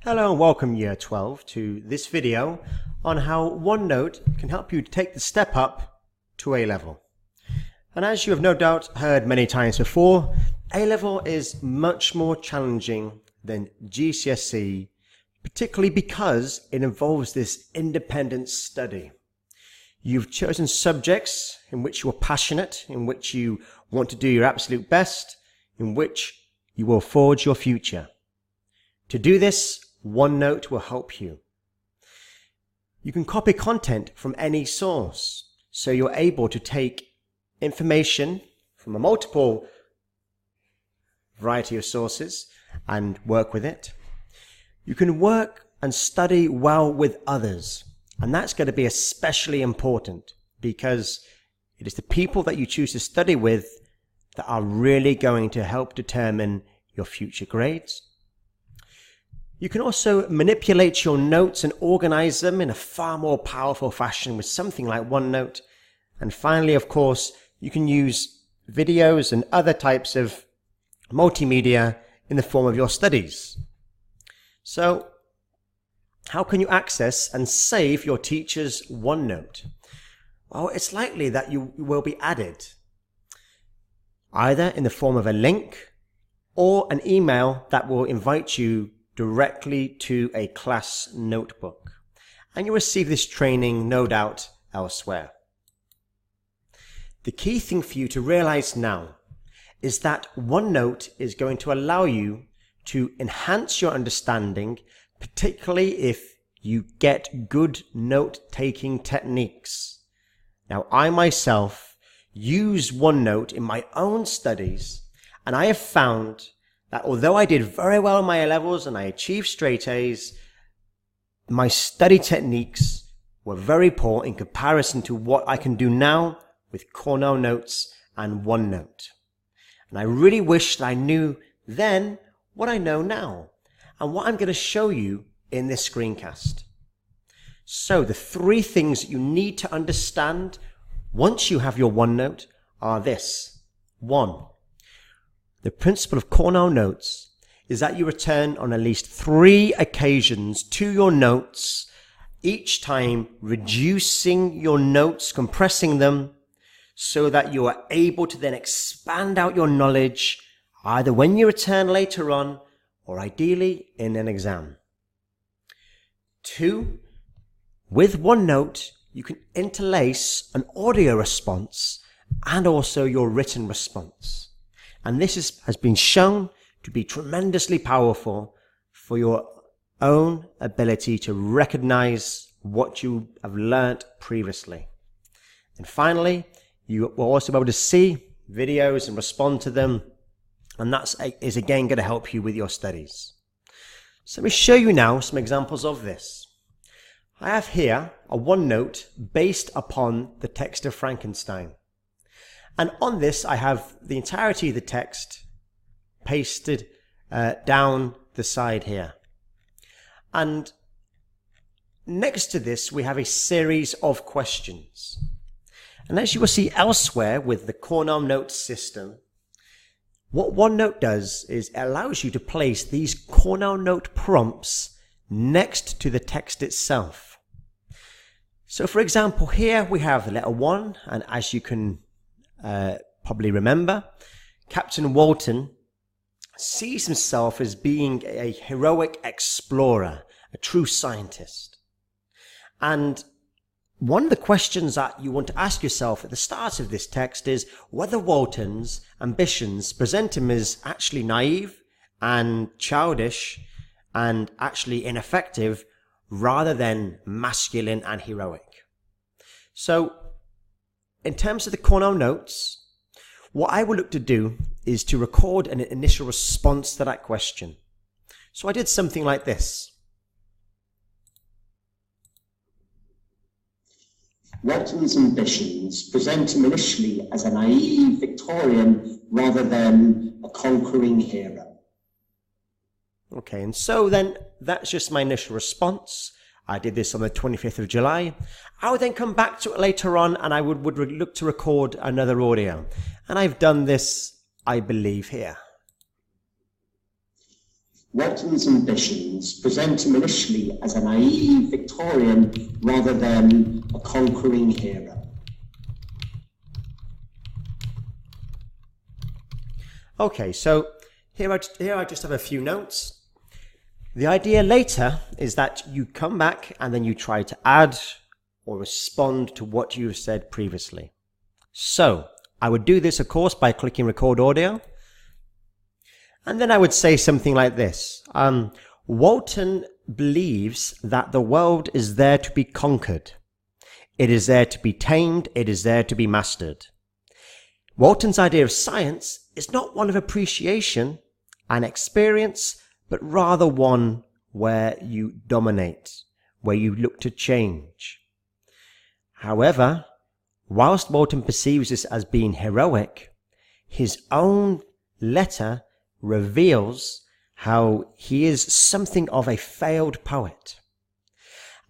Hello and welcome Year 12 to this video on how OneNote can help you take the step up to A-level. And as you have no doubt heard many times before, A-level is much more challenging than GCSE, particularly because it involves this independent study. You've chosen subjects in which you are passionate, in which you want to do your absolute best, in which you will forge your future. To do this, OneNote will help you. You can copy content from any source, so you're able to take information from a multiple variety of sources and work with it. You can work and study well with others, and that's going to be especially important because it is the people that you choose to study with that are really going to help determine your future grades. You can also manipulate your notes and organize them in a far more powerful fashion with something like OneNote. And finally, of course, you can use videos and other types of multimedia in the form of your studies. So, how can you access and save your teacher's OneNote? Well, it's likely that you will be added, either in the form of a link or an email that will invite you directly to a class notebook. And you'll receive this training, no doubt, elsewhere. The key thing for you to realize now is that OneNote is going to allow you to enhance your understanding, particularly if you get good note-taking techniques. Now, I myself use OneNote in my own studies, and I have found that although I did very well in my A-levels and I achieved straight A's, my study techniques were very poor in comparison to what I can do now with Cornell Notes and OneNote. And I really wish that I knew then what I know now and what I'm going to show you in this screencast. So the three things that you need to understand once you have your OneNote are this. 1. The principle of Cornell Notes is that you return on at least 3 occasions to your notes, each time reducing your notes, compressing them, so that you are able to then expand out your knowledge either when you return later on or ideally in an exam. 2. With OneNote, you can interlace an audio response and also your written response. And this has been shown to be tremendously powerful for your own ability to recognize what you have learnt previously. And finally, you will also be able to see videos and respond to them. And that is again going to help you with your studies. So let me show you now some examples of this. I have here a OneNote based upon the text of Frankenstein. And on this, I have the entirety of the text pasted down the side here. And next to this, we have a series of questions. And as you will see elsewhere with the Cornell Notes system, what OneNote does is it allows you to place these Cornell Note prompts next to the text itself. So for example, here we have the letter 1, and as you can probably remember, Captain Walton sees himself as being a heroic explorer, a true scientist. And one of the questions that you want to ask yourself at the start of this text is whether Walton's ambitions present him as actually naive and childish and actually ineffective rather than masculine and heroic. So, in terms of the Cornell Notes, what I will look to do is to record an initial response to that question. So I did something like this. Walton's ambitions present him initially as a naive Victorian rather than a conquering hero. Okay, and so then that's just my initial response. I did this on the 25th of July. I would then come back to it later on and I would look to record another audio. And I've done this, I believe, here. Walton's ambitions present him initially as a naive Victorian rather than a conquering hero. Okay, so here I just have a few notes. The idea later is that you come back and then you try to add or respond to what you've said previously. So I would do this, of course, by clicking record audio. And then I would say something like this. Walton believes that the world is there to be conquered. It is there to be tamed. It is there to be mastered. Walton's idea of science is not one of appreciation and experience, but rather one where you dominate, where you look to change. However, whilst Walton perceives this as being heroic, his own letter reveals how he is something of a failed poet,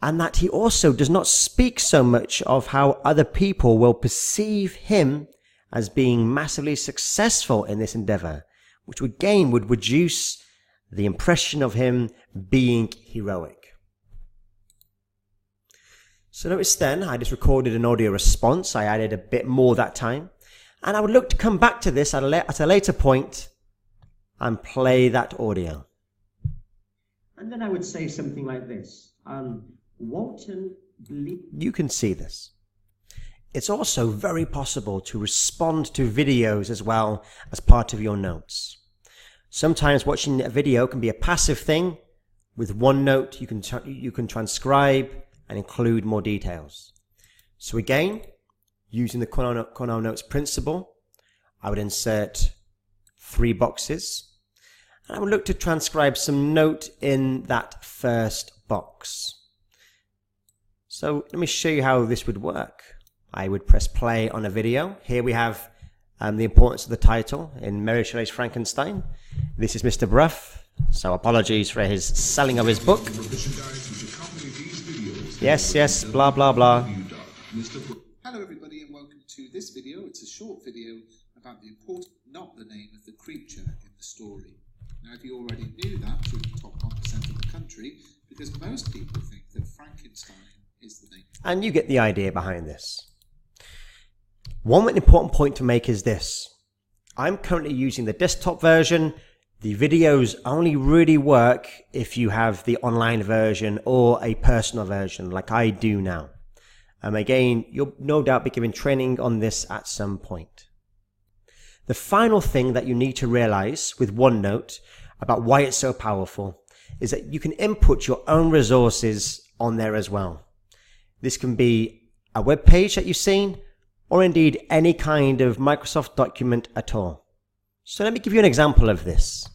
and that he also does not speak so much of how other people will perceive him as being massively successful in this endeavor, which again would reduce the impression of him being heroic. So notice then, I just recorded an audio response. I added a bit more that time. And I would look to come back to this at a later point and play that audio. And then I would say something like this. You can see this. It's also very possible to respond to videos as well as part of your notes. Sometimes watching a video can be a passive thing. With OneNote, you can transcribe and include more details. So again, using the Cornell Notes principle, I would insert 3 boxes. And I would look to transcribe some note in that first box. So let me show you how this would work. I would press play on a video. Here we have the importance of the title in Mary Shelley's Frankenstein. This is Mr. Bruff, so apologies for his selling of his book. Yes, blah, blah, blah. Hello everybody and welcome to this video. It's a short video about the important, not the name of the creature in the story. Now if you already knew that, you're in the top 1% of the country, because most people think that Frankenstein is the name. And you get the idea behind this. One important point to make is this. I'm currently using the desktop version. The videos only really work if you have the online version or a personal version like I do now. Again, you'll no doubt be given training on this at some point. The final thing that you need to realize with OneNote about why it's so powerful is that you can input your own resources on there as well. This can be a web page that you've seen, or indeed any kind of Microsoft document at all. So let me give you an example of this.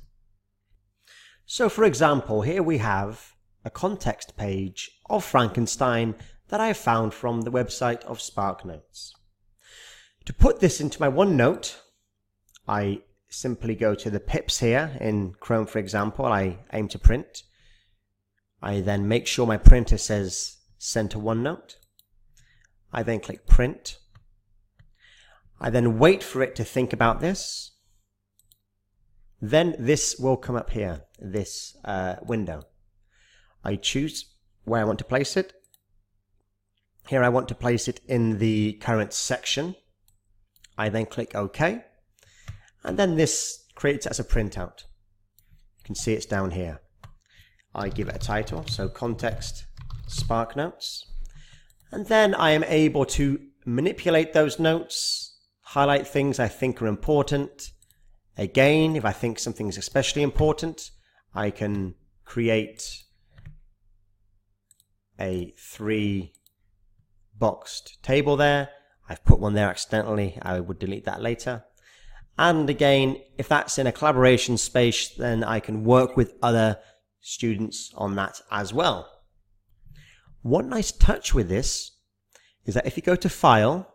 So for example, here we have a context page of Frankenstein that I found from the website of SparkNotes. To put this into my OneNote, I simply go to the pips here in Chrome, for example. I aim to print. I then make sure my printer says send to OneNote. I then click print. I then wait for it to think about this. Then this will come up here, this window. I choose where I want to place it. Here I want to place it in the current section. I then click OK. And then this creates it as a printout. You can see it's down here. I give it a title, so context SparkNotes. And then I am able to manipulate those notes, highlight things I think are important. Again, if I think something is especially important, I can create a 3-boxed table there. I've put one there accidentally. I would delete that later. And again, if that's in a collaboration space, then I can work with other students on that as well. One nice touch with this is that if you go to File,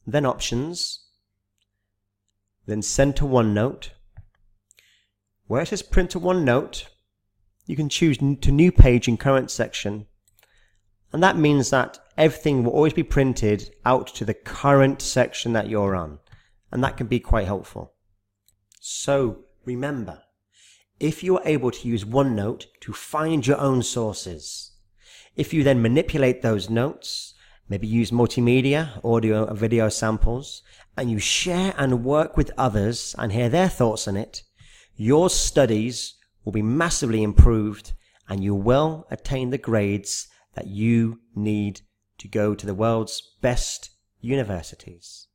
then Options, then Send to OneNote, where it says Print to OneNote, you can choose to New Page in Current Section, and that means that everything will always be printed out to the current section that you're on, and that can be quite helpful. So remember, if you are able to use OneNote to find your own sources. If you then manipulate those notes, maybe use multimedia, audio and video samples, and you share and work with others and hear their thoughts on it, your studies will be massively improved and you will attain the grades that you need to go to the world's best universities.